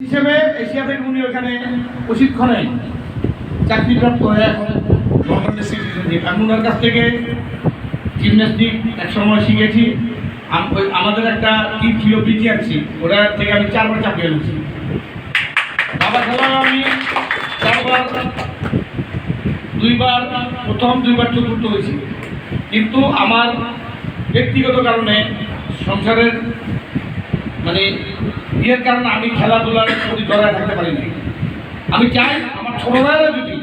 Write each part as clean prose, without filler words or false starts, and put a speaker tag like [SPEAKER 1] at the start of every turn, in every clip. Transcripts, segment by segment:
[SPEAKER 1] হিসেবে এশিয়া থেকে উনি ওখানে প্রশিক্ষণে চাকরিপ্রাপ্ত হয়ে এখন লন্ডনের সিটিজেনশিপ। আমি ওনার কাছ থেকে জিমন্যাস্টিক এক সময় শিখেছি। আমাদের একটা টিম ছিল বিজিআরসি, ওটা থেকে আমি 4বার চ্যাম্পিয়ন হয়েছি। দাবা খেলায় আমি 4বার, 2বার প্রথম, 2বার চতুর্থ হয়েছি। কিন্তু আমার ব্যক্তিগত কারণে সংসারের বিয়ের কারণে আমি খেলাধুলার প্রতি জড়ায় থাকতে পারি না। আমি চাই আমার ছোটরা যদি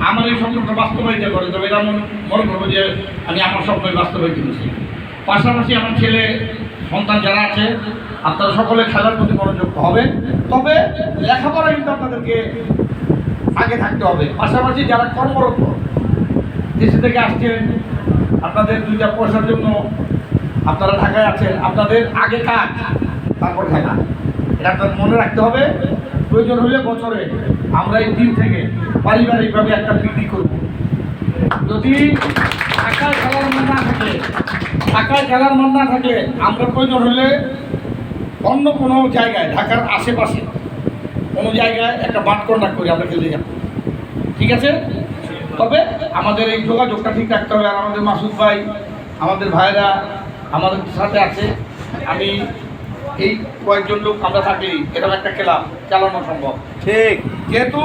[SPEAKER 1] আমার এই স্বপ্নটা বাস্তবায়িত করে, তবে এটা মনে করবো যে আমি আমার স্বপ্নই বাস্তবায়িত করেছি। পাশাপাশি আমার ছেলে সন্তান যারা আছে, আপনারা সকলে খেলার প্রতি মনোযোগ হবেন। তবে লেখাপড়া কিন্তু আপনাদেরকে আগে থাকতে হবে। পাশাপাশি যারা কর্মরত দেশে থেকে আসছেন, আপনাদের 2টা পয়সার জন্য আপনারা ঢাকায় আছেন, আপনাদের আগে কাজ তারপর খেলা, এটা আপনাদের মনে রাখতে হবে। প্রয়োজন হলে বছরে আমরা এই টিম থেকে পারিবারিকভাবে একটা পিকনিক করব। যদি ঢাকায় খেলার মন না থাকে, আমরা প্রয়োজন হলে অন্য কোনো জায়গায়, ঢাকার আশেপাশে কোনো জায়গায় একটা মাঠ কন্ডাক্ট করে আমরা খেলতে যাব, ঠিক আছে? তবে আমাদের এই যোগাযোগটা ঠিক রাখতে হবে। আর আমাদের মাসুদ ভাই, আমাদের ভাইরা আমাদের সাথে আছে। আমি এই কয়েকজন লোক আমরা থাকলেই এরকম একটা খেলা চালানো সম্ভব। ঠিক, যেহেতু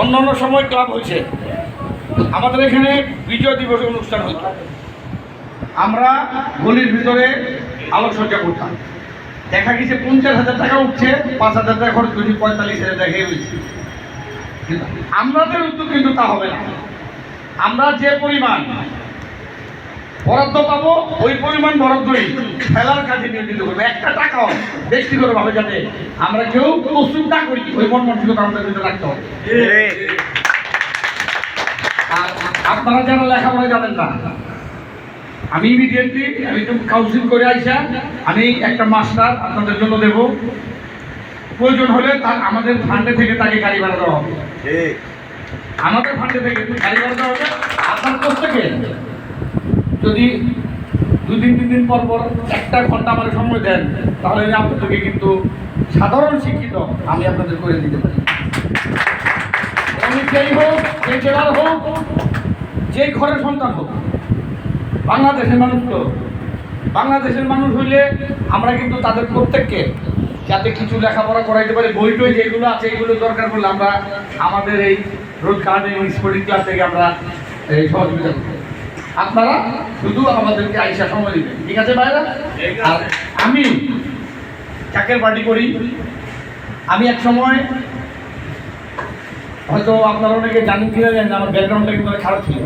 [SPEAKER 1] অন্য সময় ক্লাব হয়েছে, আমাদের এখানে বিজয় দিবসের অনুষ্ঠান হতো, আমরা গলির ভিতরে আলোকসজ্জা করতাম। দেখা গেছে 50,000 টাকা উঠছে, 5,000 টাকা খরচ করেছি, 45,000 টাকা হয়েছে। কিন্তু আমাদের উদ্যোগ কিন্তু তা হবে না। আমরা যে পরিমাণ বরাদ্দ পাবো, ওই পরিমাণ বরাদ্দই খেলার কাজে নিয়োজিত করবো। একটা টাকাও ব্যক্তিগতভাবে যাতে আমরা কেউ প্রস্তুত না করি, ওই মন মানসিকতা আমাদের ভিতরে রাখতে হবে। আর আপনারা যারা লেখাপড়া জানেন না, আমি ইমিডিয়েটলি একটু কাউন্সিল করে আইসা আমি একটা মাস্টার আপনাদের জন্য দেব। প্রয়োজন হলে তার আমাদের ফান্ডে থেকে তাকে গাড়ি ভাড়া দেওয়া হবে। আমাদের ফান্ডে থেকে গাড়ি ভাড়া দেওয়া হবে। আপনার প্রত্যেকে যদি 2-3 দিন পর একটা ঘন্টা আমার সময় দেন, তাহলে আমি আপনাদেরকে কিন্তু সাধারণ শিক্ষিত আমি আপনাদের করে দিতে পারি। আমি যেই হোক, যে জেলার হোক, যে ঘরের সন্তান হোক, বাংলাদেশের মানুষ তো বাংলাদেশের মানুষ হইলে আমরা কিন্তু তাদের প্রত্যেককে যাতে কিছু লেখাপড়া করাইতে পারি, বই টই যেগুলো আছে এগুলো দরকার পড়লে আমরা আমাদের এই রোড গার্ডেন স্পোর্টিং ক্লাব থেকে আমরা এই সহযোগিতা করব। আপনারা শুধু আমাদেরকে আইসা সময় দিবেন, ঠিক আছে ভাইরা? আর আমি চাকের পার্টি করি। আমি এক সময়, হয়তো আপনারা অনেকে জানেন কিনা জানেন, আমার ব্যাকগ্রাউন্ডটা কিন্তু খারাপ ছিল।